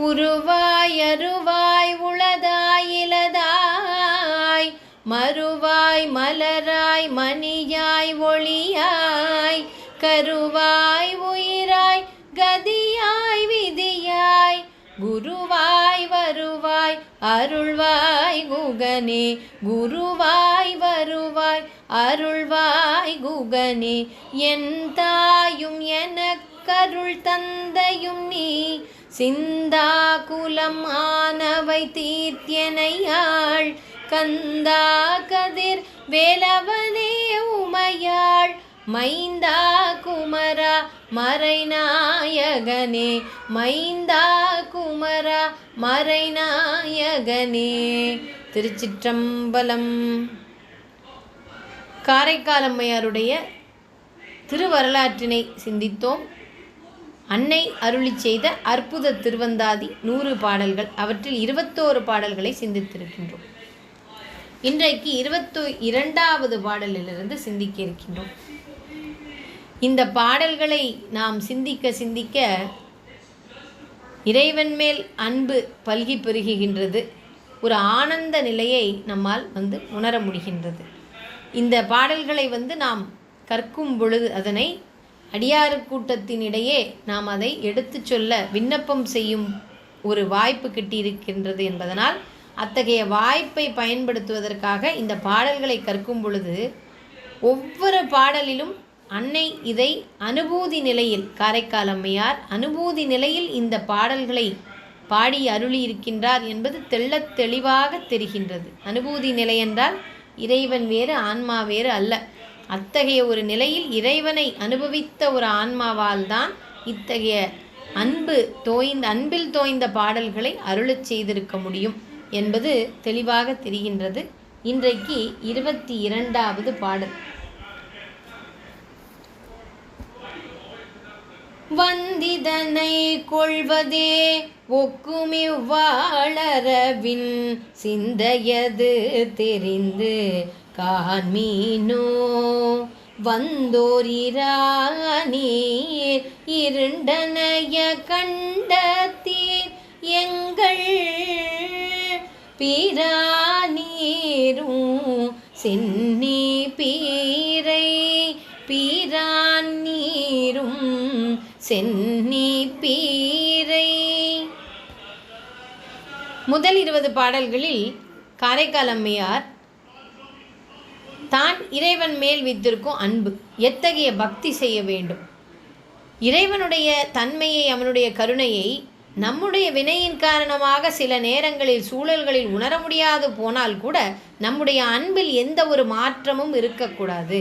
உருவாய் அருவாய் உளதாய் இலதாய் மறுவாய் மலராய் மணியாய் ஒளியாய் கருவாய் உயிராய் கதியாய் விதியாய் குருவாய் வருவாய் அருள்வாய் குகனே குருவாய் வருவாய் அருள்வாய் குகனே என் தாயும் எனக்கருள் தந்தையும் நீ சிந்தா குலம் ஆனவை தீர்த்தியனையாள் கந்தா கதிர் வேலவனே உமையாள் மைந்தா குமரா மறைநாயகனே மைந்தா குமரா மறைநாயகனே. திருச்சிற்றம்பலம். காரைக்கால் அம்மையாருடைய திருவரலாற்றினை சிந்தித்தோம். அன்னை அருளி செய்த அற்புத திருவந்தாதி 100 பாடல்கள், அவற்றில் 21 பாடல்களை சிந்தித்திருக்கின்றோம். இன்றைக்கு 22வது பாடலிலிருந்து சிந்திக்க இருக்கின்றோம். இந்த பாடல்களை நாம் சிந்திக்க சிந்திக்க இறைவன் மேல் அன்பு பல்கி பெருகுகின்றது. ஒரு ஆனந்த நிலையை நம்மால் உணர முடிகின்றது. இந்த பாடல்களை நாம் கற்கும் பொழுது அதனை அடியாறு கூட்டத்தினிடையே நாம் அதை எடுத்து சொல்ல விண்ணப்பம் செய்யும் ஒரு வாய்ப்பு கிட்டியிருக்கின்றது என்பதனால் அத்தகைய வாய்ப்பை பயன்படுத்துவதற்காக இந்த பாடல்களை கற்கும் பொழுது ஒவ்வொரு பாடலிலும் அன்னை இதை அனுபூதி நிலையில், காரைக்கால் அம்மையார் அனுபூதி நிலையில் இந்த பாடல்களை பாடி அருளி இருக்கின்றார் என்பது தெள்ளத் தெளிவாக தெரிகின்றது. அனுபூதி நிலை என்றால் இறைவன் வேறு ஆன்மா வேறு அல்ல. அத்தகைய ஒரு நிலையில் இறைவனை அனுபவித்த ஒரு ஆன்மாவால் தான் இத்தகைய அன்பில் தோய்ந்த பாடல்களை அருளச் செய்திருக்க முடியும் என்பது தெளிவாக தெரிகின்றது. இன்றைக்கு 22வது பாடல். வந்திதனை கொள்வதே ஒக்குமிவ்வாளரவின் சிந்தையது தெரிந்து காண்மீனோ வந்தோரிரானீர் இருண்டனைய கண்டத்தீர் எங்கள் பீரானீரும் சென்னி பீரை பீரான் நீரும் சென்னி பீரை. முதல் 20 பாடல்களில் காரைக்கால் அம்மையார் தான் இறைவன் மேல் வைத்திருக்கும் அன்பு, எத்தகைய பக்தி செய்ய வேண்டும், இறைவனுடைய தன்மையை அவனுடைய கருணையை நம்முடைய வினையின் காரணமாக சில நேரங்களில் சூழல்களில் உணர முடியாது போனால் கூட நம்முடைய அன்பில் எந்த ஒரு மாற்றமும் இருக்கக்கூடாது,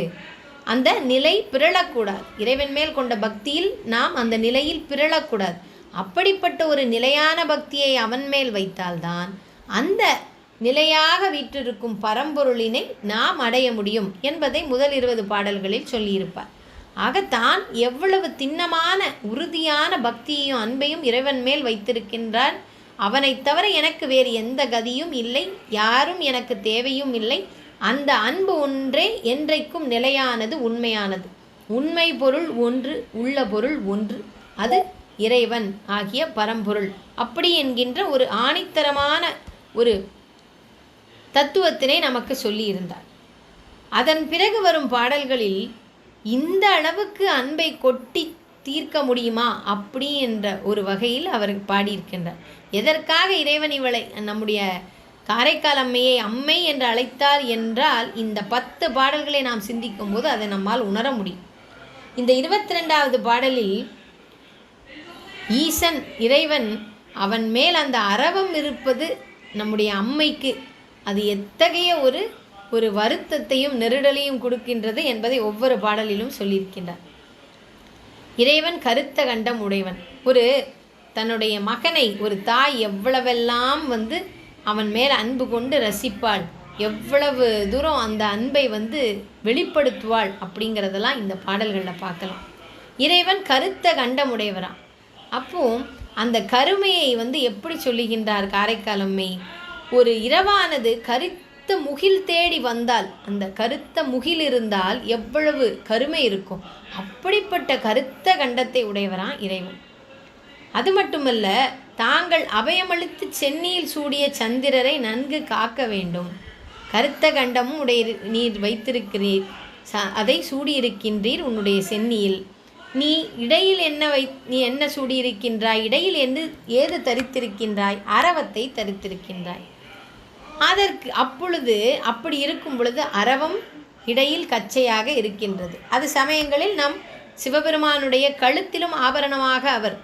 அந்த நிலை பிறழக்கூடாது. இறைவன் மேல் கொண்ட பக்தியில் நாம் அந்த நிலையில் பிறழக்கூடாது. அப்படிப்பட்ட ஒரு நிலையான பக்தியை அவன் மேல் வைத்தால்தான் அந்த நிலையாக வீற்றிருக்கும் பரம்பொருளினை நாம் அடைய முடியும் என்பதை முதல் 20 பாடல்களில் சொல்லியிருப்பார். ஆகத்தான் எவ்வளவு திண்ணமான உறுதியான பக்தியையும் அன்பையும் இறைவன் மேல் வைத்திருக்கின்றான். அவனை தவிர எனக்கு வேறு எந்த கதியும் இல்லை, யாரும் எனக்கு தேவையும் இல்லை. அந்த அன்பு ஒன்றே என்றைக்கும் நிலையானது, உண்மையானது. உண்மை பொருள் ஒன்று, உள்ள பொருள் ஒன்று, அது இறைவன் ஆகிய பரம்பொருள். அப்படி என்கின்ற ஒரு ஆணித்தரமான ஒரு தத்துவத்தினை நமக்கு சொல்லியிருந்தார். அதன் பிறகு வரும் பாடல்களில் இந்த அளவுக்கு அன்பை கொட்டி தீர்க்க முடியுமா அப்படி என்ற ஒரு வகையில் அவர் பாடியிருக்கின்றார். எதற்காக இறைவன் இவளை நம்முடைய காரைக்கால் அம்மையை அம்மை என்று அழைத்தார் என்றால் இந்த 10 பாடல்களை நாம் சிந்திக்கும் போது அதை நம்மால் உணர முடியும். இந்த 22வது பாடலில் ஈசன் இறைவன் அவன் மேல் அந்த அரவம் இருப்பது நம்முடைய அம்மைக்கு அது எத்தகைய ஒரு வருத்தத்தையும் நெருடலையும் கொடுக்கின்றது என்பதை ஒவ்வொரு பாடலிலும் சொல்லியிருக்கின்றார். இறைவன் கருத்த கண்டம் உடையவன். தன்னுடைய மகனை ஒரு தாய் எவ்வளவெல்லாம் அவன் மேல் அன்பு கொண்டு ரசிப்பாள், எவ்வளவு தூரம் அந்த அன்பை வெளிப்படுத்துவாள் அப்படிங்கிறதெல்லாம் இந்த பாடல்களில் பார்க்கலாம். இறைவன் கருத்த கண்டம் உடையவரான். அப்போ அந்த கருமையை எப்படி சொல்லுகின்றார் காரைக்கால் அம்மை? ஒரு இரவானது கருத்த முகில் தேடி வந்தால், அந்த கருத்த முகில் இருந்தால் எவ்வளவு கருமை இருக்கும், அப்படிப்பட்ட கருத்த கண்டத்தை உடையவரான் இறைவன். அது மட்டுமல்ல, தாங்கள் அபயமளித்து சென்னியில் சூடிய சந்திரரை நன்கு காக்க வேண்டும். கருத்த கண்டமும் உடைய நீர் வைத்திருக்கிறீர், அதை சூடியிருக்கின்றீர் உன்னுடைய சென்னியில். நீ இடையில் நீ என்ன சூடியிருக்கின்றாய்? இடையில் ஏது தரித்திருக்கின்றாய்? அரவத்தை தரித்திருக்கின்றாய். அப்பொழுது அப்படி இருக்கும் பொழுது அரவம் இடையில் கச்சையாக இருக்கின்றது. அது சமயங்களில் நம் சிவபெருமானுடைய கழுத்திலும் ஆபரணமாக அவர்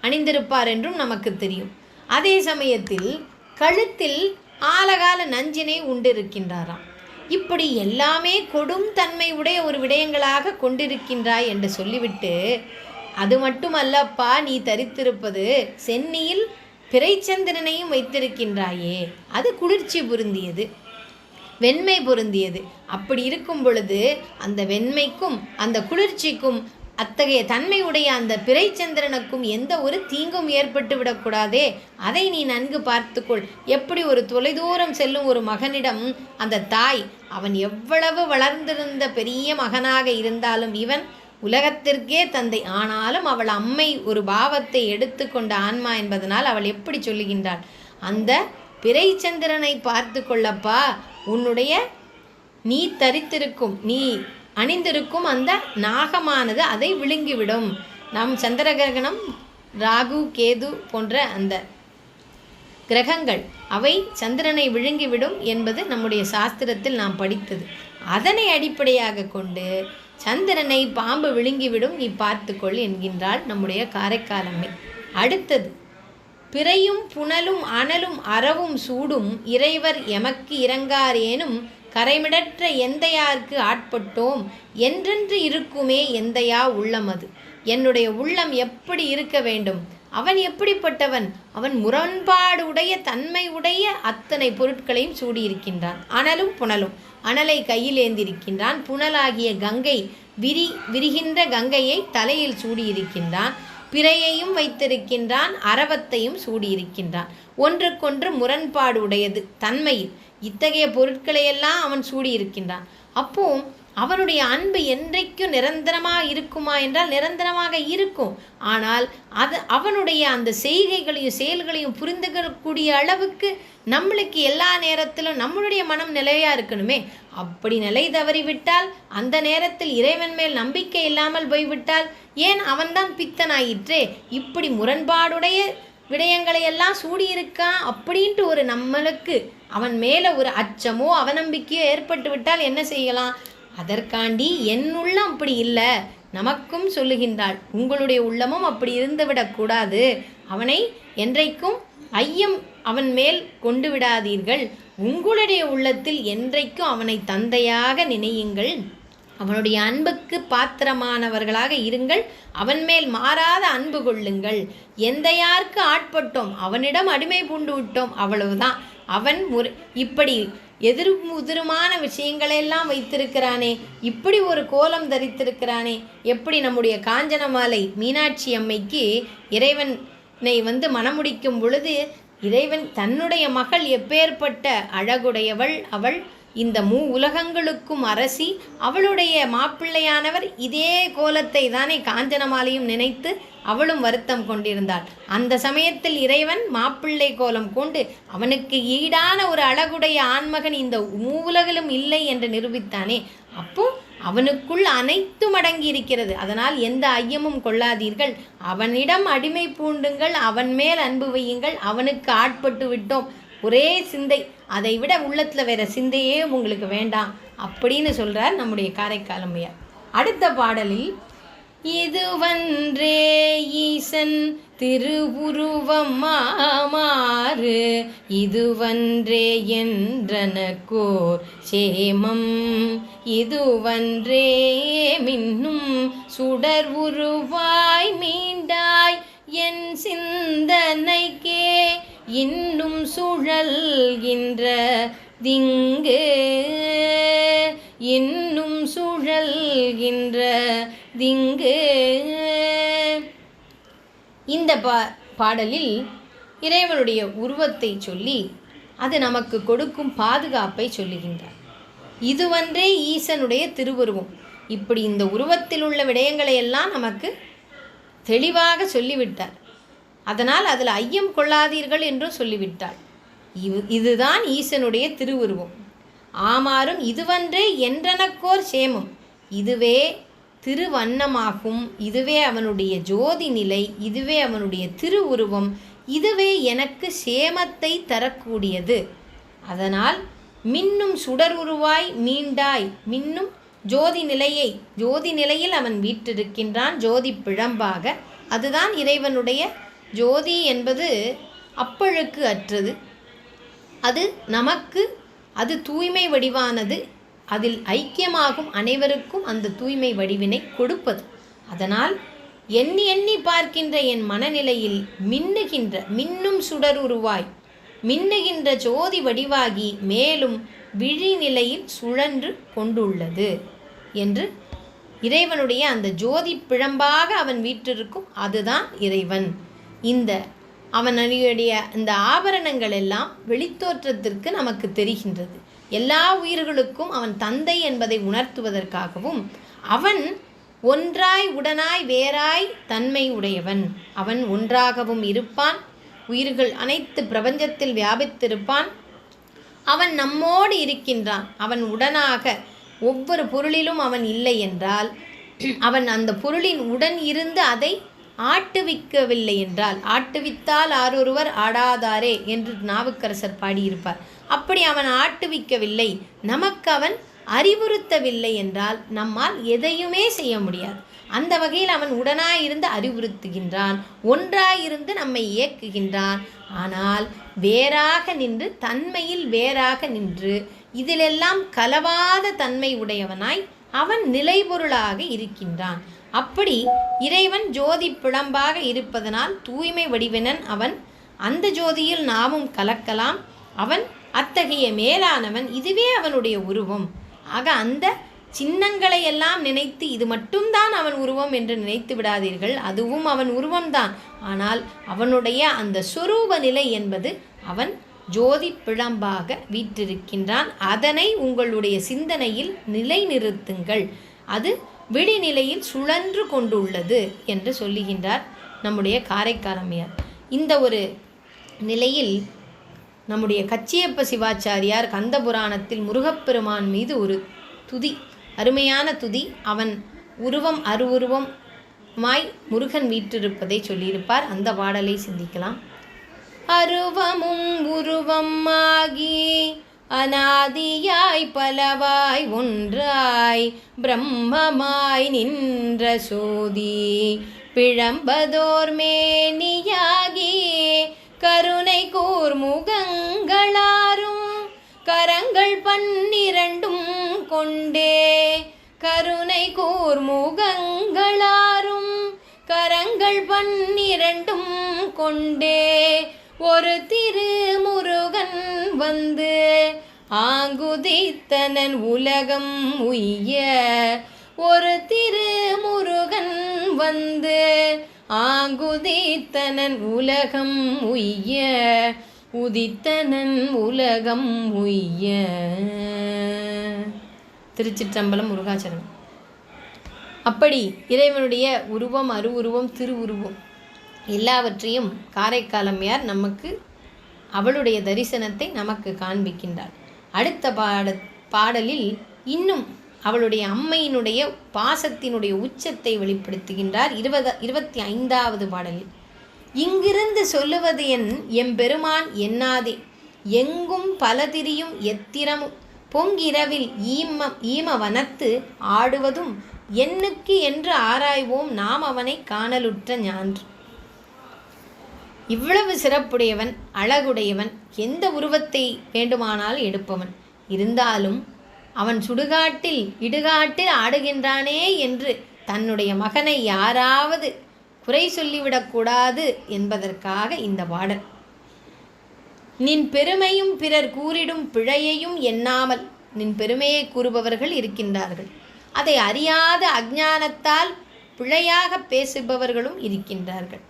அணிந்திருப்பார் என்றும் நமக்கு தெரியும். அதே சமயத்தில் கழுத்தில் ஆலகால நஞ்சினை உண்டிருக்கின்றாராம். இப்படி எல்லாமே கொடும் தன்மை உடைய ஒரு விடயங்களாக கொண்டிருக்கின்றாய் என்று சொல்லிவிட்டு, அது மட்டுமல்லப்பா, நீ தரித்திருப்பது சென்னியில் பிறைச்சந்திரனையும் வைத்திருக்கின்றாயே, அது குளிர்ச்சி பொருந்தியது, வெண்மை பொருந்தியது. அப்படி இருக்கும் பொழுது அந்த வெண்மைக்கும் அந்த குளிர்ச்சிக்கும் அத்தகைய தன்மையுடைய அந்த பிறைச்சந்திரனுக்கும் எந்த ஒரு தீங்கும் ஏற்பட்டு விடக்கூடாதே, அதை நீ நன்கு பார்த்துக்கொள். எப்படி ஒரு தொலைதூரம் செல்லும் ஒரு மகனிடம் அந்த தாய், அவன் எவ்வளவு வளர்ந்திருந்த பெரிய மகனாக இருந்தாலும் இவன் உலகத்திற்கே தந்தை, ஆனாலும் அவள் அம்மை ஒரு பாவத்தை எடுத்து கொண்ட ஆன்மா என்பதனால் அவள் எப்படி சொல்லுகின்றாள், அந்த பிறைச்சந்திரனை பார்த்து கொள்ளப்பா, உன்னுடைய நீ தரித்திருக்கும், நீ அணிந்திருக்கும் அந்த நாகமானது அதை விழுங்கிவிடும். நம் சந்திர கிரகணம், ராகு கேது போன்ற அந்த கிரகங்கள் அவை சந்திரனை விழுங்கிவிடும் என்பது நம்முடைய சாஸ்திரத்தில் நாம் படித்தது. அதனை அடிப்படையாக கொண்டு சந்திரனை பாம்பு விழுங்கிவிடும், நீ பார்த்துக்கொள் என்கின்றாள் நம்முடைய காரைக்காலம்மை. அடுத்தது, பிறையும் புனலும் அனலும் அறவும் சூடும் இறைவர் எமக்கு இறங்காரேனும் கரைமிடற்ற எந்தையார்க்கு ஆட்பட்டோம் என்றென்று இருக்குமே எந்தையா உள்ளமது. என்னுடைய உள்ளம் எப்படி இருக்க வேண்டும்? அவன் எப்படிப்பட்டவன்? அவன் முரண்பாடு உடைய தன்மை உடைய அத்தனை பொருட்களையும் சூடியிருக்கின்றான். அனலும் புனலும், அனலை கையில் ஏந்திருக்கின்றான், புனலாகிய கங்கை விரிகின்ற கங்கையை தலையில் சூடியிருக்கின்றான், பிறையையும் வைத்திருக்கின்றான், அரவத்தையும் சூடியிருக்கின்றான். ஒன்றுக்கொன்று முரண்பாடு உடையது தன்மையில் இத்தகைய பொருட்களையெல்லாம் அவன் சூடியிருக்கின்றான். அப்போ அவனுடைய அன்பு என்றைக்கும் நிரந்தரமாக இருக்குமா என்றால் நிரந்தரமாக இருக்கும். ஆனால் அவனுடைய அந்த செய்கைகளையும் செயல்களையும் புரிந்து கொள்ளக்கூடிய அளவுக்கு நம்மளுக்கு எல்லா நேரத்திலும் நம்மளுடைய மனம் நிலையாக இருக்கணுமே. அப்படி நிலை தவறிவிட்டால், அந்த நேரத்தில் இறைவன் மேல் நம்பிக்கை இல்லாமல் போய்விட்டால், ஏன் அவன்தான் பித்தனாயிற்றே, இப்படி முரண்பாடுடைய விடயங்களையெல்லாம் சூடியிருக்கான் அப்படின்ட்டு ஒரு நம்மளுக்கு அவன் மேலே ஒரு அச்சமோ அவநம்பிக்கையோ ஏற்பட்டு விட்டால் என்ன செய்யலாம்? அதற்காண்டி என் உள்ளம் அப்படி இல்லை, நமக்கும் சொல்லுகின்றாள், உங்களுடைய உள்ளமும் அப்படி இருந்துவிடக்கூடாது. அவனை என்றைக்கும் ஐயம் அவன் மேல் கொண்டு விடாதீர்கள். உங்களுடைய உள்ளத்தில் என்றைக்கும் அவனை தந்தையாக நினையுங்கள், அவனுடைய அன்புக்கு பாத்திரமானவர்களாக இருங்கள், அவன் மேல் மாறாத அன்பு கொள்ளுங்கள். எந்தையார்க்கு ஆட்பட்டோம், அவனிடம் அடிமை பூண்டு விட்டோம், அவ்வளவுதான். அவன் இப்படி எதிர்முதிருமான விஷயங்களெல்லாம் வைத்திருக்கிறானே, இப்படி ஒரு கோலம் தரித்திருக்கிறானே. எப்படி நம்முடைய காஞ்சனமாலை மீனாட்சி அம்மைக்கு இறைவனை மணமுடிக்கும் பொழுது இறைவன் தன்னுடைய மகள் எப்பேற்பட்ட அழகுடையவள், அவள் இந்த உலகங்களுக்கும் அரசி, அவளுடைய மாப்பிள்ளையானவர் இதே கோலத்தை தானே காஞ்சனமாலையும் நினைத்து அவளும் வருத்தம் கொண்டிருந்தாள். அந்த சமயத்தில் இறைவன் மாப்பிள்ளை கோலம் கொண்டு அவனுக்கு ஈடான ஒரு அழகுடைய ஆண்மகன் இந்த உலகிலும் இல்லை என்று நிரூபித்தானே. அப்போ அவனுக்குள் அனைத்தும் அடங்கி இருக்கிறது. அதனால் எந்த ஐயமும் கொள்ளாதீர்கள், அவனிடம் அடிமை பூண்டுங்கள், அவன் மேல் அன்பு வையுங்கள், அவனுக்கு ஆட்பட்டு விட்டோம், ஒரே சிந்தை, அதை விட உள்ளத்தில் வேற சிந்தையே உங்களுக்கு வேண்டாம் அப்படின்னு சொல்கிறார் நம்முடைய காரைக்காலம்மையார். அடுத்த பாடலில், இதுவன்றே ஈசன் திருவுருவம் மாமாறு, இதுவன்றே என்றனக்கோர் சேமம், இதுவன்றே மின்னும் சுடர் உருவாய் மீண்டாய் என் சிந்தனைக்கே இன்னும் சுழல்கின்ற திங்கு, இன்னும் சுழல்கின்ற திங்கு. இந்த பாடலில் இறைவனுடைய உருவத்தை சொல்லி அது நமக்கு கொடுக்கும் பாதுகாப்பை சொல்லுகின்றார். இதுவன்றே ஈசனுடைய திருவுருவம். இப்படி இந்த உருவத்தில் உள்ள விடயங்களை எல்லாம் நமக்கு தெளிவாக சொல்லிவிட்டார். அதனால் அதில் ஐயம் கொள்ளாதீர்கள் என்றும் சொல்லிவிட்டாள். இதுதான் ஈசனுடைய திருவுருவம். ஆமாறும் இதுவன்றே என்றனக்கோர் சேமம், இதுவே திருவண்ணமாகும், இதுவே அவனுடைய ஜோதி நிலை, இதுவே அவனுடைய திருவுருவம், இதுவே எனக்கு சேமத்தை தரக்கூடியது. அதனால் மின்னும் சுடர் உருவாய் மீண்டாய், மின்னும் ஜோதி நிலையில் அவன் வீற்றிருக்கின்றான், ஜோதி பிழம்பாக. அதுதான் இறைவனுடைய ஜோதி என்பது அப்பழுக்கு அற்றது. அது நமக்கு அது தூய்மை வடிவானது. அதில் ஐக்கியமாகும் அனைவருக்கும் அந்த தூய்மை வடிவினை கொடுப்பது. அதனால் எண்ணி எண்ணி பார்க்கின்ற என் மனநிலையில் மின்னும் சுடர் உருவாய் மின்னுகின்ற ஜோதி வடிவாகி மேலும் விழி நிலையில் சுழன்று கொண்டுள்ளது என்று இறைவனுடைய அந்த ஜோதி பிழம்பாக அவன் வீற்றிருக்கும் அதுதான் இறைவன். அவனுடைய இந்த ஆபரணங்கள் எல்லாம் வெளித்தோற்றத்திற்கு நமக்கு தெரிகின்றது. எல்லா உயிர்களுக்கும் அவன் தந்தை என்பதை உணர்த்துவதற்காகவும் அவன் ஒன்றாய் உடனாய் வேறாய் தன்மை உடையவன். அவன் ஒன்றாகவும் இருப்பான், உயிர்கள் அனைத்து பிரபஞ்சத்தில் வியாபித்திருப்பான். அவன் நம்மோடு இருக்கின்றான். அவன் உடனாக ஒவ்வொரு பொருளிலும் அவன் இல்லை என்றால், அவன் அந்த பொருளின் உடன் இருந்து அதை ஆட்டுவிக்கவில்லை என்றால், ஆட்டுவித்தால் ஆரொருவர் ஆடாதாரே என்று நாவுக்கரசர் பாடியிருப்பார். அப்படி அவன் ஆட்டுவிக்கவில்லை, நமக்கு அவன் அறிவுறுத்தவில்லை என்றால் நம்மால் எதையுமே செய்ய முடியாது. அந்த வகையில் அவன் உடனாயிருந்து அறிவுறுத்துகின்றான், ஒன்றாயிருந்து நம்மை இயக்குகின்றான். ஆனால் வேறாக நின்று, தன்மையில் வேறாக நின்று, இதிலெல்லாம் கலவாத தன்மை உடையவனாய் அவன் நிலைபொருளாக இருக்கின்றான். அப்படி இறைவன் ஜோதி பிழம்பாக இருப்பதனால் தூய்மை வடிவினன் அவன். அந்த ஜோதியில் நாமும் கலக்கலாம். அவன் அத்தகைய மேலானவன். இதுவே அவனுடைய உருவம். ஆக அந்த சின்னங்களை எல்லாம் நினைத்து இது மட்டும்தான் அவன் உருவம் என்று நினைத்து விடாதீர்கள். அதுவும் அவன் உருவம்தான். ஆனால் அவனுடைய அந்த சொரூப நிலை என்பது அவன் ஜோதி பிழம்பாக வீற்றிருக்கின்றான். அதனை உங்களுடைய சிந்தனையில் நிலைநிறுத்துங்கள். அது விழிநிலையில் சுழன்று கொண்டுள்ளது என்று சொல்லுகின்றார் நம்முடைய காரைக்காலம்மையார். இந்த ஒரு நிலையில் நம்முடைய கச்சியப்ப சிவாச்சாரியார் கந்த புராணத்தில் முருகப்பெருமான் மீது ஒரு துதி, அருமையான துதி, அவன் உருவம் அருவுருவமாய் முருகன் வீற்றிருப்பதை சொல்லியிருப்பார். அந்த பாடலை சிந்திக்கலாம். அருவமும் உருவம் ஆகி அநாதியாய் பலவாய் ஒன்றாய் பிரம்மமாய் நின்ற சோதி பிழம்பதோர் மேனியாகி கருணை கூர்முகங்களாரும் கரங்கள் 12 கொண்டே, கருணை கூர்முகங்களாரும் கரங்கள் 12 கொண்டே ஒரு திருமுருகன் வந்து ஆங்குதித்தனன் உலகம் உய்ய, ஒரு திருமுருகன் வந்து ஆங்குதித்தனன் உலகம் உய்ய, உதித்தனன் உலகம் உய்ய. திருச்சிற்றம்பலம், முருகாச்சரணம். அப்படி இறைவனுடைய உருவம், அருவுருவம், திருவுருவம் எல்லாவற்றையும் காரைக்காலம்மையார் நமக்கு அவளுடைய தரிசனத்தை நமக்கு காண்பிக்கின்றார். அடுத்த பாடலில் இன்னும் அவளுடைய அம்மையினுடைய பாசத்தினுடைய உச்சத்தை வெளிப்படுத்துகின்றார். 25வது பாடலில், இங்கிருந்து சொல்லுவது எம்பெருமான் எண்ணாதே, எங்கும் பலதிரியும் எத்திரமும் பொங்கிரவில் ஈம வனத்து ஆடுவதும் எண்ணுக்கு என்று ஆராய்வோம் நாம் அவனை காணலுற்ற ஞான்று. இவ்வளவு சிறப்புடையவன், அழகுடையவன், எந்த உருவத்தை வேண்டுமானால் எடுப்பவன். இருந்தாலும் அவன் சுடுகாட்டில் இடுகாட்டில் ஆடுகின்றானே என்று தன்னுடைய மகனை யாராவது குறை சொல்லிவிடக்கூடாது என்பதற்காக இந்த பாடல். நின் பெருமையும் பிறர் கூறிடும் பிழையையும் எண்ணாமல், நின் பெருமையை கூறுபவர்கள் இருக்கின்றார்கள், அதை அறியாத அஞ்ஞானத்தால் பிழையாக பேசுபவர்களும் இருக்கின்றார்கள்.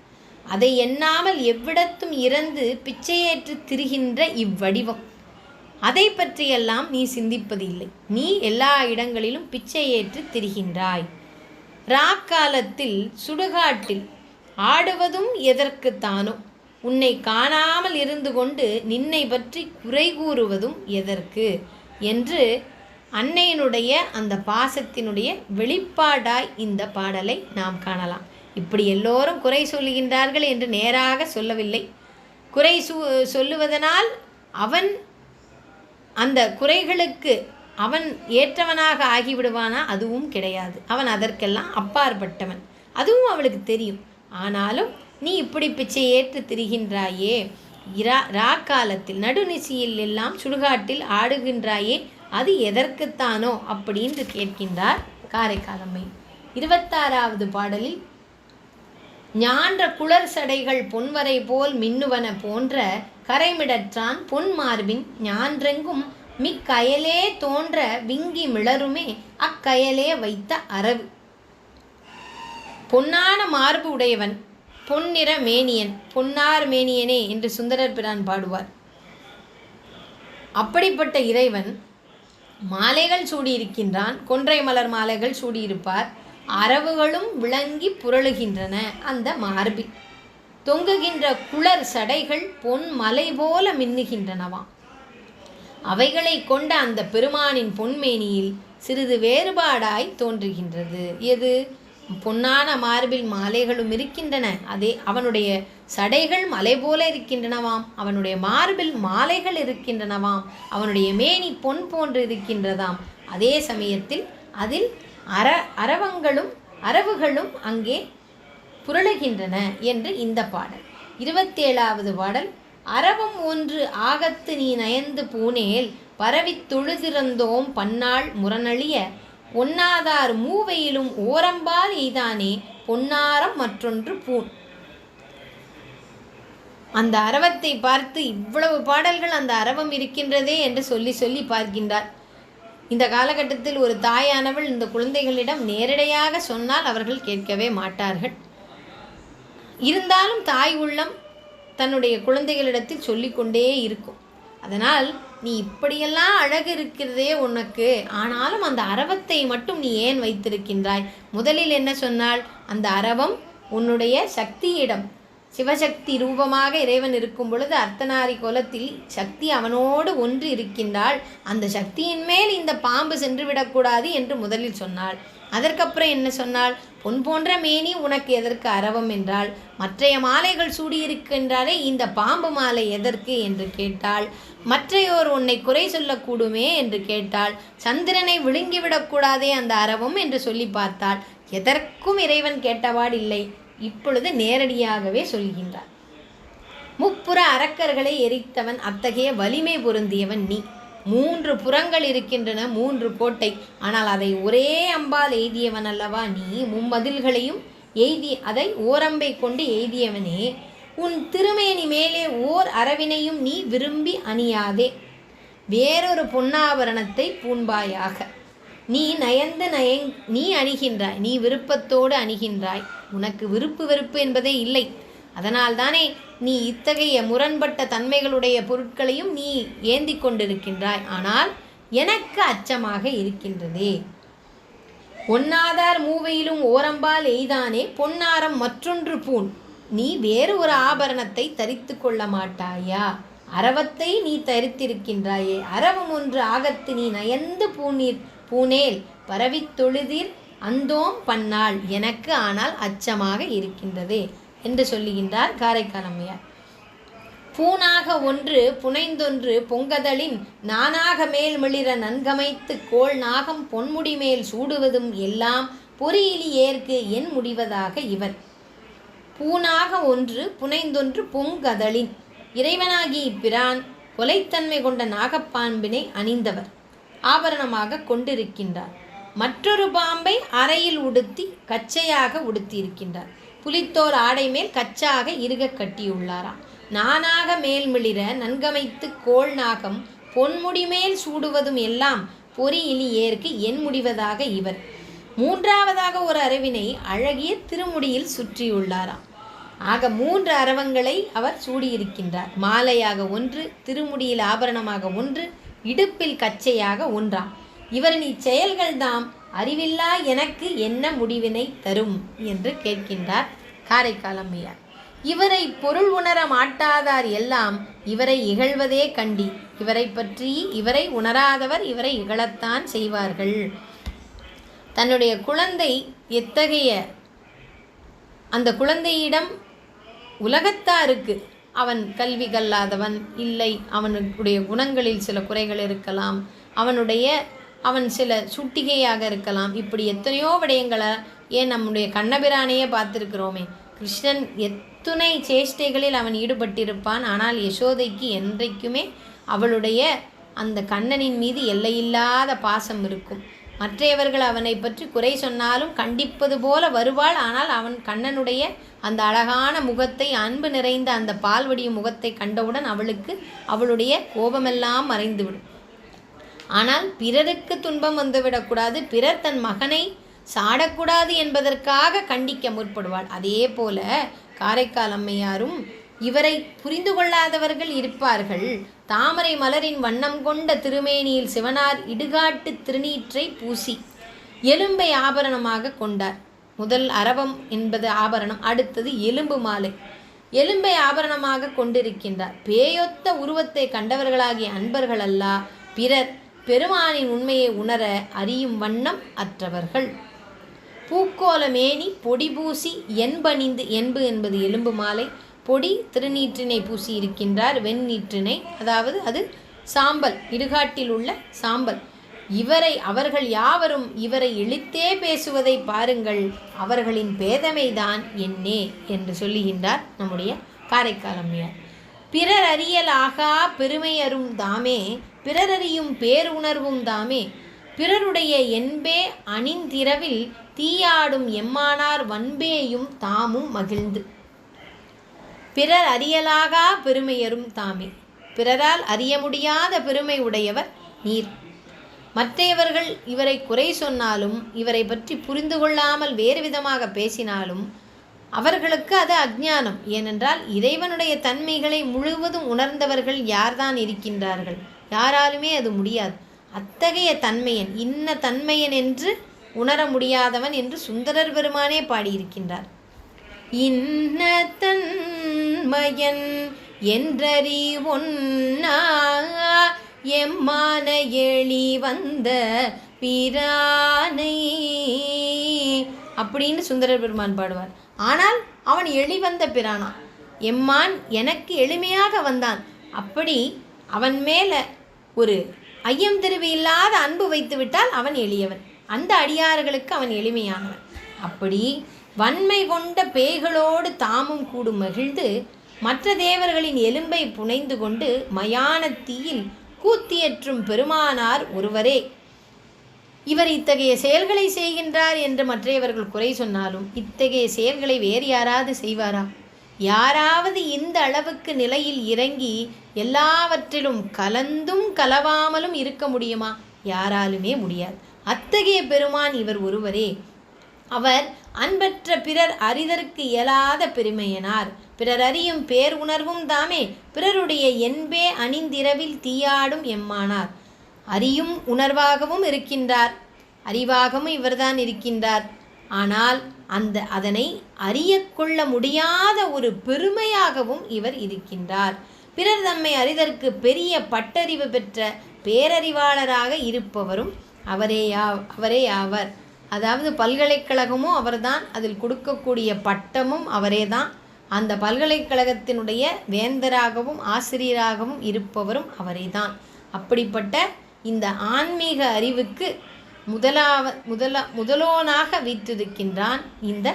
அதை எண்ணாமல் எவ்விடத்தும் இறந்து பிச்சையேற்று திரிகின்ற இவ்வடிவம், அதை பற்றியெல்லாம் நீ சிந்திப்பது இல்லை. நீ எல்லா இடங்களிலும் பிச்சையேற்று திரிகின்றாய். ராக்காலத்தில் சுடுகாட்டில் ஆடுவதும் எதற்குத்தானோ, உன்னை காணாமல் இருந்து கொண்டு நின்னை பற்றி குறை கூறுவதும் எதற்கு என்று அன்னையினுடைய அந்த பாசத்தினுடைய வெளிப்பாடாய் இந்த பாடலை நாம் காணலாம். இப்படி எல்லோரும் குறை சொல்லுகின்றார்கள் என்று நேராக சொல்லவில்லை. குறை சொல்லுவதனால் அவன் அந்த குறைகளுக்கு அவன் ஏற்றவனாக ஆகிவிடுவானா? அதுவும் கிடையாது. அவன் அதற்கெல்லாம் அப்பாற்பட்டவன். அதுவும் அவளுக்கு தெரியும். ஆனாலும் நீ இப்படி பிச்சை ஏற்று திரிகின்றாயே, ராக்காலத்தில் நடுநிசியில் எல்லாம் சுடுகாட்டில் ஆடுகின்றாயே, அது எதற்குத்தானோ அப்படின்னு கேட்கின்றார் காரைக்காலம்மை. 26வது பாடலில் ஞான்ற குளர் சடைகள் பொன்வரை போல் மின்னுவன போன்ற கரைமிடற்றான் பொன் மார்பின் ஞான்றெங்கும் மிக்கயலே தோன்ற விங்கி மிளருமே அக்கயலே வைத்த அரவு. பொன்னான மார்பு உடையவன், பொன்னிற மேனியன், பொன்னார் மேனியனே என்று சுந்தரர் பிரான் பாடுவார். அப்படிப்பட்ட இறைவன் மாலைகள் சூடியிருக்கின்றான். கொன்றை மலர் மாலைகள் சூடியிருப்பார். அரவுகளும் விளங்கி புரளுகின்றன. அந்த மார்பில் தொங்குகின்ற குளர் சடைகள் பொன் மலை போல மின்னுகின்றனவாம். அவைகளை கொண்ட அந்த பெருமானின் பொன்மேனியில் சிறிது வேறுபாடாய் தோன்றுகின்றது. எது? பொன்னான மார்பில் மாலைகளும் இருக்கின்றன. அதே அவனுடைய சடைகள் மலை போல இருக்கின்றனவாம். அவனுடைய மார்பில் மாலைகள் இருக்கின்றனவாம். அவனுடைய மேனி பொன் போன்று இருக்கின்றதாம். அதே சமயத்தில் அதில் அரவுகளும் அங்கே புரளுகின்றன என்று இந்த பாடல். 27வது பாடல் அரவம் ஒன்று ஆகத்து நீ நயந்து பூனேல் பரவித் தொழுதிறந்தோம் பன்னாள் முரணழிய ஒன்னாதார் மூவையிலும் ஓரம்பால் எய்தானே பொன்னாரம் மற்றொன்று பூன். அந்த அரவத்தை பார்த்து இவ்வளவு பாடல்கள் அந்த அரவம் இருக்கின்றதே என்று சொல்லி சொல்லி பார்க்கின்றார். இந்த காலகட்டத்தில் ஒரு தாயானவள் இந்த குழந்தைகளிடம் நேரடியாக சொன்னால் அவர்கள் கேட்கவே மாட்டார்கள். இருந்தாலும் தாய் உள்ளம் தன்னுடைய குழந்தைகளிடத்தில் சொல்லிக்கொண்டே இருக்கும். அதனால் நீ இப்படியெல்லாம் அழகு இருக்கிறதே உனக்கு, ஆனாலும் அந்த அரவத்தை மட்டும் நீ ஏன் வைத்திருக்கின்றாய்? முதலில் என்ன சொன்னால், அந்த அரவம் உன்னுடைய சக்தியிடம், சிவசக்தி ரூபமாக இறைவன் இருக்கும் பொழுது அர்த்தநாரி கோலத்தில் சக்தி அவனோடு ஒன்று இருக்கின்றாள். அந்த சக்தியின் மேல் இந்த பாம்பு சென்று விடக்கூடாது என்று முதலில் சொன்னாள். அதற்கப்புறம் என்ன சொன்னாள்? பொன் போன்ற மேனி உனக்கு எதற்கு அரவம் என்றாள். மற்றைய மாலைகள் சூடியிருக்கின்றாலே இந்த பாம்பு மாலை எதற்கு என்று கேட்டாள். மற்றையோர் உன்னை குறை சொல்லக்கூடுமே என்று கேட்டாள். சந்திரனை விழுங்கிவிடக்கூடாதே அந்த அரவம் என்று சொல்லி பார்த்தாள். எதற்கும் இறைவன் கேட்டவாடில்லை. இப்பொழுது நேரடியாகவே சொல்கின்றார். முப்புற அரக்கர்களை எரித்தவன், அத்தகைய வலிமை பொருந்தியவன் நீ. 3 புறங்கள் இருக்கின்றன, 3 கோட்டை. ஆனால் அதை ஒரே அம்பால் எய்தியவன் அல்லவா நீ. மும்மதில்களையும் எய்தி அதை ஓரம்பை கொண்டு எய்தியவனே. உன் திருமேனி மேலே ஓர் அரவினையும் நீ விரும்பி அணியாதே. வேறொரு பொன்னாபரணத்தை பூண்பாயாக. நீ நயந்து நீ அணிகின்றாய், நீ விருப்பத்தோடு அணிகின்றாய். உனக்கு விருப்பு வெறுப்பு என்பதே இல்லை. அதனால்தானே நீ இத்தகைய முரண்பட்ட தன்மைகளுடைய பொருட்களையும் நீ ஏந்தி கொண்டிருக்கின்றாய். ஆனால் எனக்கு அச்சமாக இருக்கின்றதே. ஒன்னாதார் மூவையிலும் ஓரம்பால் எய்தானே பொன்னாரம் மற்றொன்று பூன். நீ வேறு ஒரு ஆபரணத்தை தரித்து கொள்ள மாட்டாயா? அரவத்தை நீ தரித்திருக்கின்றாயே. அரவம் ஒன்று ஆகத்து நீ நயந்து பூனேல் பரவித் தொழுதீர் அந்தோம் பன்னாள். எனக்கு ஆனால் அச்சமாக இருக்கின்றதே என்று சொல்லுகின்றார் காரைக்காலம்மையார். பூனாக ஒன்று புனைந்தொன்று பொங்கதலின் நானாக மேல் மிளிர நன்கமைத்து கோள் நாகம் பொன்முடி மேல் சூடுவதும் எல்லாம் பொறியிலி ஏற்கு என் முடிவதாக இவர். பூனாக ஒன்று புனைந்தொன்று பொங்கதலின். இறைவனாகி இப்பிரான் கொலைத்தன்மை கொண்ட நாகப்பாம்பினை அணிந்தவர், ஆபரணமாக கொண்டிருக்கின்றார். மற்றொரு பாம்பை அறையில் உடுத்தி கச்சையாக உடுத்தியிருக்கின்றார். புலித்தோல் ஆடை மேல் கச்சாக இறுக கட்டியுள்ளாராம். நானாக மேல்மிளிர நன்கமைத்து கோள் நாகம் பொன்முடி மேல் சூடுவதும் எல்லாம் பொறியிலி ஏற்கு என் முடிவதாக இவர். 3வதாக ஒரு அரவினை அழகிய திருமுடியில் சுற்றியுள்ளாராம். ஆக 3 அரவங்களை அவர் சூடியிருக்கின்றார். மாலையாக 1, திருமுடியில் ஆபரணமாக 1, இடுப்பில் கச்சையாக 1. இவரின் இச்செயல்கள் தாம் அறிவில்லா எனக்கு என்ன முடிவினை தரும் என்று கேட்கின்றார் காரைக்கால் அம்மையார். இவரை பொருள் உணர மாட்டாதார் எல்லாம் இவரை இகழ்வதே கண்டி. இவரை பற்றி இவரை உணராதவர் இவரை இகழத்தான் செய்வார்கள். தன்னுடைய குழந்தை எத்தகைய அந்த குழந்தையிடம் உலகத்தாருக்கு அவன் கல்வி கல்லாதவன் இல்லை, அவனுடைய குணங்களில் சில குறைகள் இருக்கலாம், அவன் சில சுட்டிகையாக இருக்கலாம், இப்படி எத்தனையோ விடயங்களை ஏன் நம்முடைய கண்ணபிரானையே பார்த்துருக்கிறோமே. கிருஷ்ணன் எத்துணை சேஷ்டைகளில் அவன் ஈடுபட்டிருப்பான். ஆனால் யசோதைக்கு என்றைக்குமே அவளுடைய அந்த கண்ணனின் மீது எல்லையில்லாத பாசம் இருக்கும். மற்றையவர்கள் அவனை பற்றி குறை சொன்னாலும் கண்டிப்பது போல வருவாள். ஆனால் அவன் கண்ணனுடைய அந்த அழகான முகத்தை, அன்பு நிறைந்த அந்த பால்வடியும் முகத்தை கண்டவுடன் அவளுக்கு அவளுடைய கோபமெல்லாம் மறைந்துவிடும். ஆனால் பிறருக்கு துன்பம் வந்துவிடக்கூடாது, பிறர் தன் மகனை சாடக்கூடாது என்பதற்காக கண்டிக்க முற்படுவாள். அதே போல காரைக்கால் அம்மையாரும் இவரை புரிந்து கொள்ளாதவர்கள் இருப்பார்கள். தாமரை மலரின் வண்ணம் கொண்ட திருமேனியில் சிவனார் இடுகாட்டு திருநீற்றை பூசி எலும்பை ஆபரணமாக கொண்டார். முதல் அரவம் என்பது ஆபரணம், அடுத்தது எலும்பு மாலை. எலும்பை ஆபரணமாக கொண்டிருக்கின்றார். பேயொத்த உருவத்தை கண்டவர்களாகிய அன்பர்கள் அல்லா பிறர் பெருமானின் உண்மையை உணர அறியும் வண்ணம் அற்றவர்கள். பூக்கோல மேனி பொடி பூசி என்பணிந்து, என்பு என்பது எலும்பு மாலை, பொடி திருநீற்றினை பூசி இருக்கின்றார். வெண்ணீற்றினை, அதாவது அது சாம்பல், இடுகாட்டில் உள்ள சாம்பல். அவர்கள் யாவரும் இவரை இழித்தே பேசுவதை பாருங்கள், அவர்களின் பேதமைதான் என்னே என்று சொல்லுகின்றார் நம்முடைய காரைக்கால் அம்மையார். பிறர் அறியலாகா பெருமையரும் தாமே, பிறரறியும் பேருணர்வும் தாமே, பிறருடைய என்பே அணிந்திரவில் தீயாடும் எம்மானார் வன்பேயும் தாமும் மகிழ்ந்து. பிறர் அறியலாகா பெருமையரும் தாமே, பிறரால் அறிய முடியாத பெருமை உடையவர் நீர். மற்றையவர்கள் இவரை குறை சொன்னாலும், இவரை பற்றி புரிந்து கொள்ளாமல் வேறு விதமாக பேசினாலும் அவர்களுக்கு அது அஞ்ஞானம். ஏனென்றால் இறைவனுடைய தன்மைகளை முழுவதும் உணர்ந்தவர்கள் யார்தான் இருக்கின்றார்கள்? யாராலுமே அது முடியாது. அத்தகைய தன்மையன், இன்ன தன்மையன் என்று உணர முடியாதவன் என்று சுந்தரர் பெருமானே பாடியிருக்கின்றார். இன்ன தன்மையன் என்றறிவொன்னா எம்மான எளி வந்த பிரானை அப்படின்னு சுந்தரர் பெருமான் பாடுவார். ஆனால் அவன் எளிவந்த பிரானா, எம்மான் எனக்கு எளிமையாக வந்தான். அப்படி அவன் மேலே ஒரு ஐயம் திருவி இல்லாத அன்பு வைத்து விட்டால் அவன் எளியவன், அந்த அடியார்களுக்கு அவன் எளிமையானவன். அப்படி வன்மை கொண்ட பேய்களோடு தாமும் கூடும் மகிழ்ந்து மற்ற தேவர்களின் எலும்பை புனைந்து கொண்டு மயான தீயில் கூத்தியற்றும் பெருமானார் ஒருவரே. இவர் இத்தகைய செயல்களை செய்கின்றார் என்று மற்றையவர்கள் குறை சொன்னாலும் இத்தகைய செயல்களை வேறு யாராவது செய்வாரா? யாராவது இந்த அளவுக்கு நிலையில் இறங்கி எல்லாவற்றிலும் கலந்தும் கலவாமலும் இருக்க முடியுமா? யாராலுமே முடியாது. அத்தகைய பெருமான் இவர் ஒருவரே. அவர் அன்பற்ற பிறர் அறிதற்கு இயலாத பெருமையனார். பிறர் அறியும் பேர் உணர்வும் தாமே, பிறருடைய என்பே அணிந்திரவில் தீயாடும் எம்மானார். அறியும் உணர்வாகவும் இருக்கின்றார், அறிவாகவும் இவர்தான் இருக்கின்றார். ஆனால் அதனை அறிய கொள்ள முடியாத ஒரு பெருமையாகவும் இவர் இருக்கின்றார். பிறர் தம்மை அறிதற்கு பெரிய பட்டறிவு பெற்ற பேரறிவாளராக இருப்பவரும் அவரே ஆவர். அதாவது பல்கலைக்கழகமும் அவர்தான், அதில் கொடுக்கக்கூடிய பட்டமும் அவரே தான். அந்த பல்கலைக்கழகத்தினுடைய வேந்தராகவும் ஆசிரியராகவும் இருப்பவரும் அவரே தான். அப்படிப்பட்ட இந்த ஆன்மீக அறிவுக்கு முதலோனாக வீற்றிருக்கின்றான் இந்த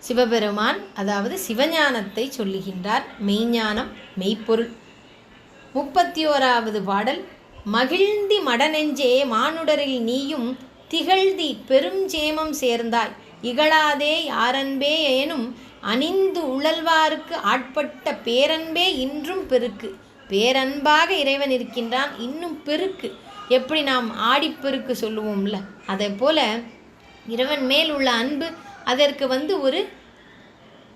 சிவபெருமான். அதாவது சிவஞானத்தை சொல்லுகின்றார், மெய்ஞானம், மெய்ப்பொருள். 31வது பாடல். மகிழ்ந்தி மடநெஞ்சே மானுடரில் நீயும் திகழ்தி பெருஞ்சேமம் சேர்ந்தாய், இகழாதே யாரன்பே ஏனும் அணிந்து உழல்வாருக்கு ஆட்பட்ட பேரன்பே இன்றும் பெருக்கு. பேரன்பாக இறைவன் இருக்கின்றான், இன்னும் பெருக்கு. எப்படி நாம் ஆடிப்பெருக்கு சொல்லுவோம்ல, அதே போல் இறைவன் மேல் உள்ள அன்பு அதற்கு ஒரு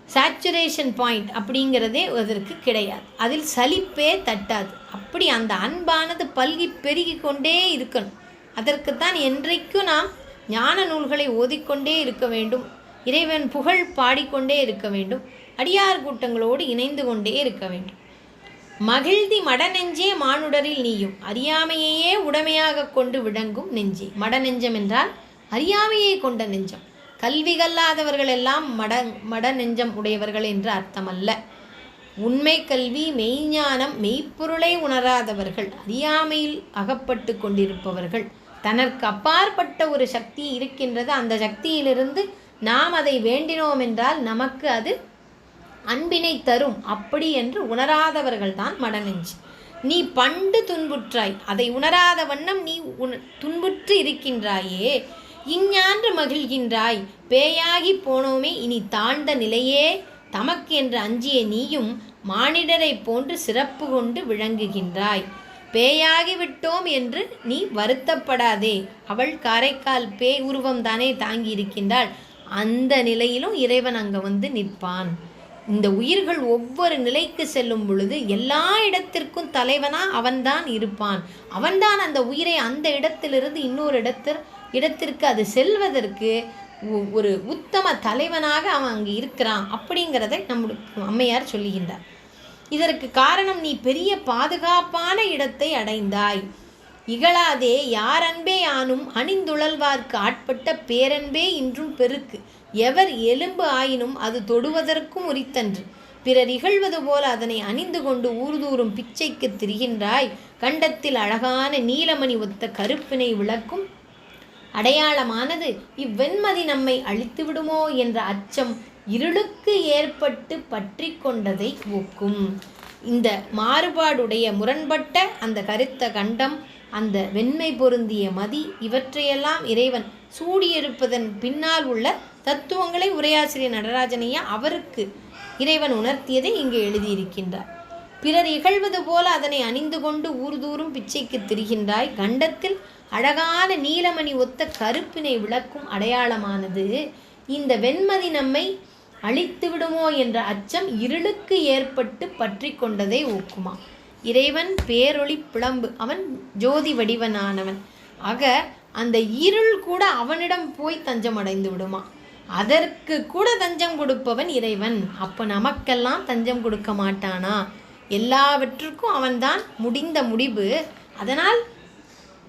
சேச்சுரேஷன் பாயிண்ட் அப்படிங்கிறதே அதற்கு கிடையாது. அதில் சலிப்பே தட்டாது. அப்படி அந்த அன்பானது பல்கி பெருகி கொண்டே இருக்கணும். அதற்குத்தான் என்றைக்கும் நாம் ஞான நூல்களை ஓதிக்கொண்டே இருக்க வேண்டும். இறைவன் புகழ் பாடிக்கொண்டே இருக்க வேண்டும். அடியார் கூட்டங்களோடு இணைந்து கொண்டே இருக்க வேண்டும். மகிழ்தி மடநெஞ்சே மானுடரில் நீயும், அறியாமையையே உடைமையாக கொண்டு விளங்கும் நெஞ்சே. மடநெஞ்சம் என்றால் அறியாமையை கொண்ட நெஞ்சம். கல்வி கல்லாதவர்கள் எல்லாம் மட நெஞ்சம் உடையவர்கள் என்று அர்த்தமல்ல. உண்மை கல்வி, மெய்ஞானம், மெய்ப்பொருளை உணராதவர்கள், அறியாமையில் அகப்பட்டு கொண்டிருப்பவர்கள், தனக்கு அப்பாற்பட்ட ஒரு சக்தி இருக்கின்றது, அந்த சக்தியிலிருந்து நாம் அதை வேண்டினோம் என்றால் நமக்கு அது அன்பினை தரும், அப்படி என்று உணராதவர்கள்தான் மடநெஞ்சு. நீ பண்டு துன்புற்றாய், அதை உணராத வண்ணம் நீ துன்புற்று இருக்கின்றாயே. இஞ்ஞான்று மகிழ்கின்றாய், பேயாகி போனோமே இனி தாழ்ந்த நிலையே தமக்கு என்று அஞ்சிய நீயும் மானிடரை போன்று சிறப்பு கொண்டு விளங்குகின்றாய். பேயாகிவிட்டோம் என்று நீ வருத்தப்படாதே. அவள் காரைக்கால் பேய் உருவம் தானே தாங்கி இருக்கின்றாள். அந்த நிலையிலும் இறைவன் அங்கே வந்து நிற்பான். இந்த உயிர்கள் ஒவ்வொரு நிலைக்கு செல்லும் பொழுது எல்லா இடத்திற்கும் தலைவனாக அவன்தான் இருப்பான். அவன்தான் அந்த உயிரை அந்த இடத்திலிருந்து இன்னொரு இடத்திற்கு அது செல்வதற்கு ஒரு உத்தம தலைவனாக அவன் அங்கே இருக்கிறான் அப்படிங்கிறதை நம்மளுக்கு அம்மையார் சொல்லுகின்றார். இதற்கு காரணம் நீ பெரிய பாதுகாப்பான இடத்தை அடைந்தாய். இகழாதே யார் அன்பே ஆனும் அணிந்துழல்வார்க்கு ஆட்பட்ட பேரன்பே இன்றும் பெருக்கு. எவர் எலும்பு ஆயினும் அது தொடுவதற்கும் உரித்தன்று. பிறர் இகழ்வது போல அதனை அணிந்து கொண்டு ஊர்தூறும் பிச்சைக்கு திரிகின்றாய். கண்டத்தில் அழகான நீலமணி ஒத்த கருப்பினை விளக்கும் அடையாளமானது இவ்வெண்மதி நம்மை அழித்து விடுமோ என்ற அச்சம் இருளுக்கு ஏற்பட்டு பற்றி கொண்டதை ஒக்கும். இந்த மாறுபாடுடைய முரண்பட்ட அந்த கருத்த கண்டம், அந்த வெண்மை பொருந்திய மதி, இவற்றையெல்லாம் இறைவன் சூடியிருப்பதன் பின்னால் உள்ள தத்துவங்களை உரையாசிரியர் நடராஜனையா அவருக்கு இறைவன் உணர்த்தியதை இங்கு எழுதியிருக்கின்றார். பிறர் இகழ்வது போல அதனை அணிந்து கொண்டு ஊர்தூறும் பிச்சைக்கு திரிகின்றாய். கண்டத்தில் அழகான நீலமணி ஒத்த கருப்பினை விளக்கும் அடையாளமானது இந்த வெண்மதி நம்மை அழித்து விடுமோ என்ற அச்சம் இருளுக்கு ஏற்பட்டு பற்றி கொண்டதை ஒக்குமா. இறைவன் பேரொளி பிளம்பு, அவன் ஜோதி வடிவனானவன். ஆக அந்த இருள் கூட அவனிடம் போய் தஞ்சம் அடைந்து விடுமா. அதற்கு கூட தஞ்சம் கொடுப்பவன் இறைவன். அப்போ நமக்கெல்லாம் தஞ்சம் கொடுக்க மாட்டானா? எல்லாவற்றுக்கும் அவன்தான் முடிந்த முடிவு. அதனால்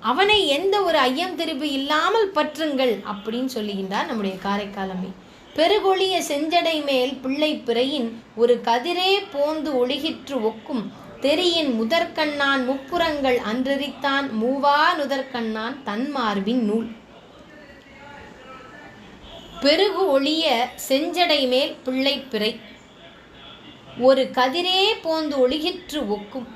அவனை எந்த ஒரு ஐயம் திருப்பி இல்லாமல் பற்றுங்கள் அப்படின்னு சொல்லுகின்றார் நம்முடைய காரைக்கால் அம்மை. பெருகொழிய செஞ்சடை மேல் பிள்ளை பிறையின் ஒரு கதிரே போந்து ஒழுகிற்று ஒக்கும் தெரியின் முதற்கண்ணான் முப்புறங்கள் அன்றறித்தான் மூவா நுதற்கண்ணான் தன்மார்பின் நூல். பெருகு ஒளிய செஞ்சடை மேல் பிள்ளை பிறை ஒரு கதிரே போந்து ஒழுகிற்று ஒக்கும்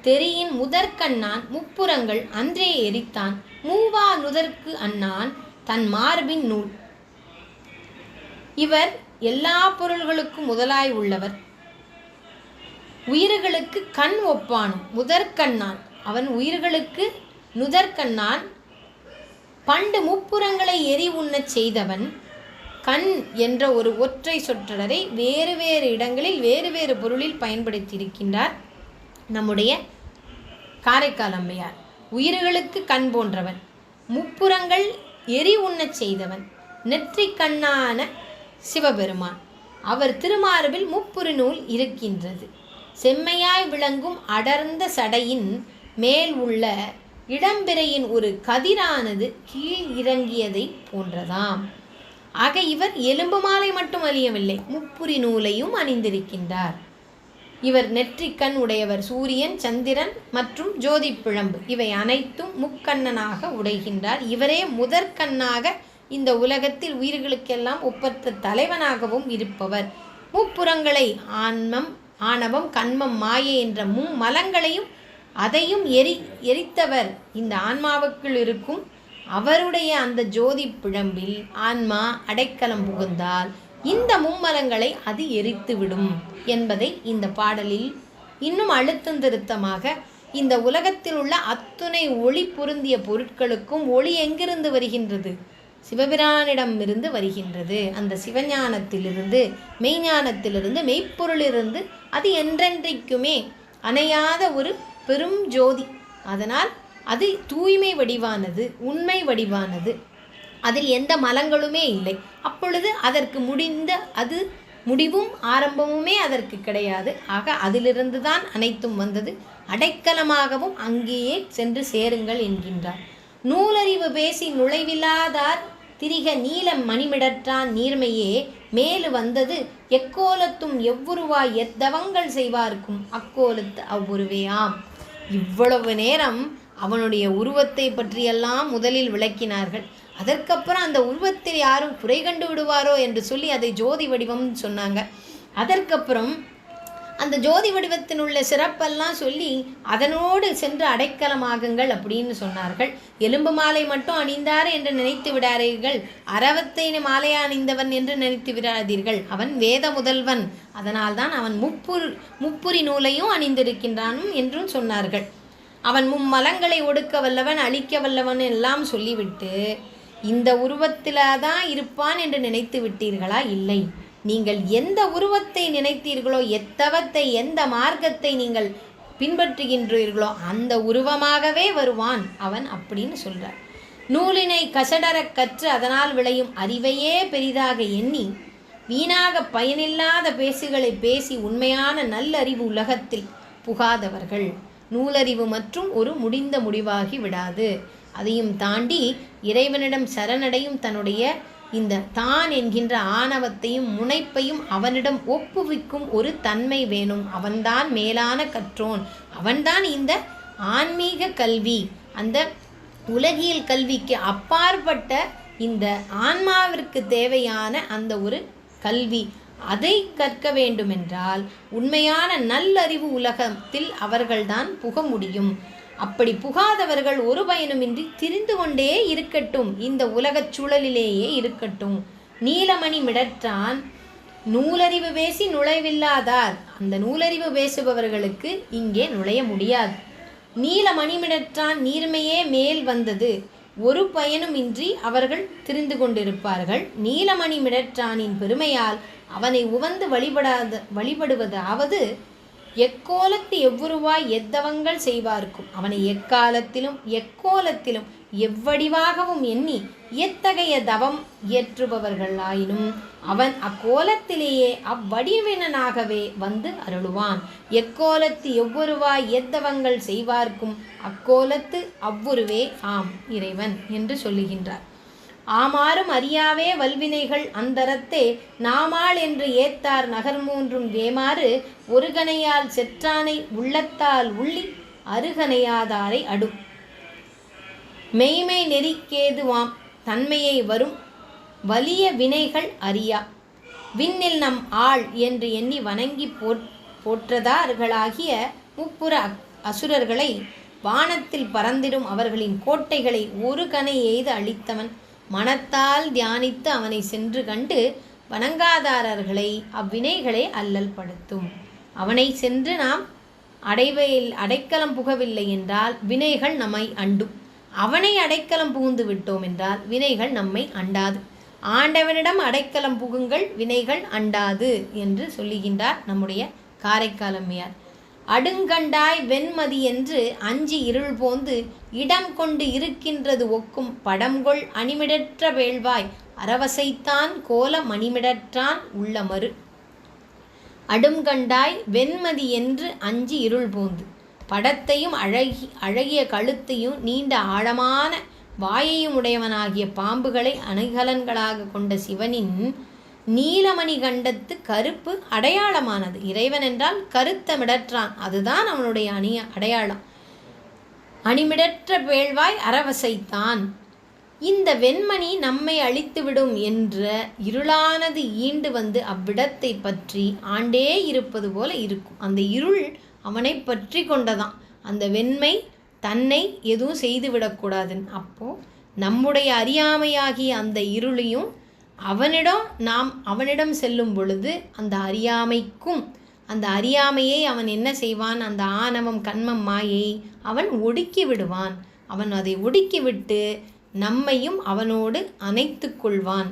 தெரியின் முதற்கண்ணான் முப்புறங்கள் அன்றே எரித்தான் மூவா நுதற்கு அண்ணான் தன் மார்பின் நூல். இவர் எல்லா பொருள்களுக்கும் முதலாய் உள்ளவர். உயிர்களுக்கு கண் ஒப்பானும் முதற்கண்ணான். அவன் உயிர்களுக்கு நுதற்கண்ணான். பண்டு முப்புறங்களை எரி உண்ணச் செய்தவன். கண் என்ற ஒரு ஒற்றை சொற்றொடரை வேறு வேறு இடங்களில் வேறு வேறு பொருளில் பயன்படுத்தியிருக்கின்றார் நம்முடைய காரைக்கால் அம்மையார். உயிர்களுக்கு கண் போன்றவன், முப்புறங்கள் எரி உண்ணச் செய்தவன், நெற்றி கண்ணான சிவபெருமான். அவர் திருமார்பில் முப்புறு நூல் இருக்கின்றது. செம்மையாய் விளங்கும் அடர்ந்த சடையின் மேல் உள்ள இடம்பிறையின் ஒரு கதிரானது கீழ் இறங்கியதை போன்றதாம். ஆக இவர் எலும்பு மாலை மட்டும் அணியவில்லை, முப்புரி நூலையும் அணிந்திருக்கின்றார். இவர் நெற்றிக்கண் உடையவர். சூரியன், சந்திரன் மற்றும் ஜோதி பிழம்பு இவை அனைத்தும் முக்கண்ணனாக உடைகின்றார். இவரே முதற்கண்ணாக இந்த உலகத்தில் உயிர்களுக்கெல்லாம் ஒப்பற்ற தலைவனாகவும் இருப்பவர். முப்புறங்களை ஆணவம், கண்மம், மாயை என்ற மும்மலங்களையும் அதையும் எரித்தவர் இந்த ஆன்மாவுக்குள் இருக்கும். அவருடைய அந்த ஜோதி பிழம்பில் ஆன்மா அடைக்கலம் புகுந்தால் இந்த மும்மலங்களை அது எரித்துவிடும் என்பதை இந்த பாடலில் இன்னும் அழுத்தம் திருத்தமாக இந்த உலகத்தில் உள்ள அத்துணை ஒளி பொருந்திய பொருட்களுக்கும் ஒளி எங்கிருந்து வருகின்றது? சிவபிரானிடமிருந்து வருகின்றது. அந்த சிவஞானத்திலிருந்து, மெய்ஞானத்திலிருந்து, மெய்ப்பொருளிலிருந்து அது என்றென்றைக்குமே அணையாத ஒரு பெரும் ஜோதி. அதனால் அது தூய்மை வடிவானது, உண்மை வடிவானது. அதில் எந்த மலங்களுமே இல்லை. அப்பொழுது அதற்கு முடிவும் ஆரம்பமுமே அதற்கு கிடையாது. ஆக அதிலிருந்து தான் அனைத்தும் வந்தது. அடைக்கலமாகவும் அங்கேயே சென்று சேருங்கள் என்கின்றார். நூலறிவு பேசி நுழைவில்லாதார் திரிக நீல மணிமிடற்றான் நீர்மையே மேலு வந்தது எக்கோலத்தும் எவ்வுருவாய் எத்தவங்கள் செய்வார்க்கும் அக்கோலத்து அவ்வுருவேயாம். இவ்வளவு நேரம் அவனுடைய உருவத்தை பற்றியெல்லாம் முதலில் விளக்கினார்கள். அதற்கப்புறம் அந்த உருவத்தில் யாரும் குறை கண்டு விடுவாரோ என்று சொல்லி அதை ஜோதி வடிவம்னு சொன்னாங்க. அதற்கப்புறம் அந்த ஜோதி வடிவத்தின் உள்ள சிறப்பெல்லாம் சொல்லி அதனோடு சென்று அடைக்கலமாகுங்கள் அப்படின்னு சொன்னார்கள். எலும்பு மாலை மட்டும் அணிந்தார் என்று நினைத்து விடாதீர்கள், அரவத்தை மாலை அணிந்தவன் என்று நினைத்து விடாதீர்கள். அவன் வேத முதல்வன், அதனால்தான் அவன் முப்புரி நூலையும் அணிந்திருக்கின்றானும் என்றும் சொன்னார்கள். அவன் மும்மலங்களை ஒடுக்க வல்லவன் அழிக்க வல்லவன் எல்லாம் சொல்லிவிட்டு இந்த உருவத்தில்தான் இருப்பான் என்று நினைத்து விட்டீர்களா? இல்லை. நீங்கள் எந்த உருவத்தை நினைத்தீர்களோ, எத்தவத்தை எந்த மார்க்கத்தை நீங்கள் பின்பற்றுகின்றீர்களோ அந்த உருவமாகவே வருவான் அவன் அப்படின்னு சொல்கிறார். நூலினை கசடரக் கற்று அதனால் விளையும் அறிவையே பெரிதாக எண்ணி வீணாக பயனில்லாத பேசுகளை பேசி உண்மையான நல்லறிவு உலகத்தில் புகாதவர்கள். நூலறிவு மற்றும் ஒரு முடிந்த முடிவாகி விடாது. அதையும் தாண்டி இறைவனிடம் சரணடையும் தன்னுடைய இந்த தான் என்கின்ற ஆணவத்தையும் முனைப்பையும் அவனிடம் ஒப்புவிக்கும் ஒரு தன்மை வேணும். அவன்தான் மேலான கற்றோன், அவன்தான் இந்த ஆன்மீக கல்வி, அந்த உலகியல் கல்விக்கு அப்பாற்பட்ட இந்த ஆன்மாவிற்கு தேவையான அந்த ஒரு கல்வி. அதை கற்க வேண்டுமென்றால் உண்மையான நல்லறிவு உலகத்தில் அவர்கள்தான் புக முடியும். அப்படி புகாதவர்கள் ஒரு பயனுமின்றி திரிந்து கொண்டே இருக்கட்டும், இந்த உலகச் சூழலிலேயே இருக்கட்டும். நீலமணி மிடற்றான் நூலறிவு பேசி நுழைவில்லாதார். அந்த நூலறிவு பேசுபவர்களுக்கு இங்கே நுழைய முடியாது. நீலமணி மிடற்றான் நீர்மையே மேல் வந்தது, ஒரு பயனுமின்றி அவர்கள் திரிந்து கொண்டிருப்பார்கள். நீலமணி மிடற்றானின் பெருமையால் அவனை உவந்து வழிபடுவதாவது எக்கோலத்து எவ்வுருவாய் எத்தவங்கள் செய்வார்க்கும். அவனை எக்காலத்திலும் எக்கோலத்திலும் எவ்வடிவாகவும் எண்ணி எத்தகைய தவம் இயற்றுபவர்களாயினும் அவன் அக்கோலத்திலேயே அவ்வடிவினனாகவே வந்து அருளுவான். எக்கோலத்து எவ்வொருவாய் எத்தவங்கள் செய்வார்க்கும் அக்கோலத்து அவ்வுருவே ஆம் இறைவன் என்று சொல்லுகின்றார். ஆமாறும் அறியாவே வல்வினைகள் அந்தரத்தே நாமாள் என்று ஏத்தார் நகர்மூன்றும் வேமாறு ஒருகனையால் செற்றானை உள்ளத்தால் உள்ளி அருகனையாதாரை அடும். மெய்மை நெறிக்கேதுவாம் தன்மையை வரும் வலிய வினைகள் அறியா விண்ணில் நம் ஆள் என்று எண்ணி வணங்கி போற்றதார்களாகிய முப்புற அசுரர்களை வானத்தில் பறந்திடும் அவர்களின் கோட்டைகளை ஒரு கணை எய்து அழித்தவன் மனத்தால் தியானித்து அவனை சென்று கண்டு வணங்காதாரர்களை அவ்வினைகளை அல்லல் படுத்தும். அவனை சென்று நாம் அடைக்கலம் புகவில்லை என்றால் வினைகள் நம்மை அண்டும். அவனை அடைக்கலம் புகுந்து விட்டோம் என்றால் வினைகள் நம்மை அண்டாது. ஆண்டவனிடம் அடைக்கலம் புகுங்கள், வினைகள் அண்டாது என்று சொல்லுகின்றார் நம்முடைய காரைக்கால் அம்மையார். அடுங்கண்டாய் வெண்மதி என்று அஞ்சி இருள் போந்து இடம் கொண்டு இருக்கின்றது ஒக்கும் படம்கொள் அணிமிடற்ற வேள்வாய் அரவசைத்தான் கோல மணிமிடற்றான் உள்ளமறு. அடுங்கண்டாய் வெண்மதி என்று அஞ்சி இருள் போந்து படத்தையும் அழகிய கழுத்தையும் நீண்ட ஆழமான வாயையும் உடையவனாகிய பாம்புகளை அணிகலன்களாக கொண்ட சிவனின் நீலமணி கண்டத்து கருப்பு அடையாளமானது. இறைவன் என்றால் கருத்த மிடற்றான், அதுதான் அவனுடைய அடையாளம். அணிமிடற்ற வேள்வாய் அரவசைத்தான். இந்த வெண்மணி நம்மை அழித்துவிடும் என்ற இருளானது ஈண்டு வந்து அவ்விடத்தை பற்றி ஆண்டே இருப்பது போல இருக்கும். அந்த இருள் அவனை பற்றி கொண்டதான். அந்த வெண்மை தன்னை எதுவும் செய்துவிடக்கூடாதுன்னு. அப்போது நம்முடைய அறியாமையாகிய அந்த இருளையும் அவனிடம் செல்லும் பொழுது அந்த அறியாமையை அவன் என்ன செய்வான்? அந்த ஆணவம் கண்மம் மாயை அவன் ஒடுக்கி விடுவான். அவன் அதை ஒடுக்கிவிட்டு நம்மையும் அவனோடு அணைத்து கொள்வான்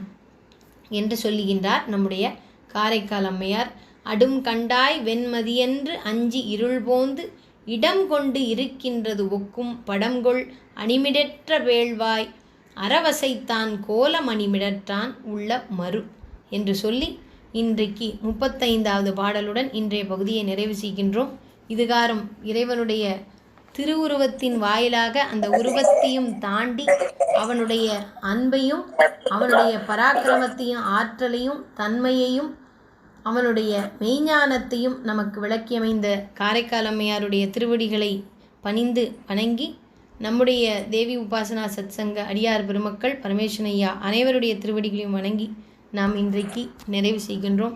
என்று சொல்லுகின்றார் நம்முடைய காரைக்கால் அம்மையார். அடும் கண்டாய் வெண்மதியென்று அஞ்சி இருள் போந்து இடம் கொண்டு இருக்கின்றது ஒக்கும் படம்கொள் அணிமிடற்ற வேள்வாய் அறவசைத்தான் கோலமணிமிடற்றான் உள்ள மறு என்று சொல்லி இன்றைக்கு 35வது பாடலுடன் இன்றைய பகுதியை நிறைவு செய்கின்றோம். இதுகாரும் இறைவனுடைய திருவுருவத்தின் வாயிலாக அந்த உருவத்தையும் தாண்டி அவனுடைய அன்பையும் அவனுடைய பராக்கிரமத்தையும் ஆற்றலையும் தன்மையையும் அவனுடைய மெய்ஞானத்தையும் நமக்கு விளக்கியமைந்த காரைக்கால் அம்மையாருடைய திருவடிகளை பணிந்து வணங்கி நம்முடைய தேவி உபாசனா சத்சங்க அடியார் பெருமக்கள் பரமேஸ்வரன் ஐயா அனைவருடைய திருவடிகளையும் வணங்கி நாம் இன்றைக்கு நிறைவு செய்கின்றோம்.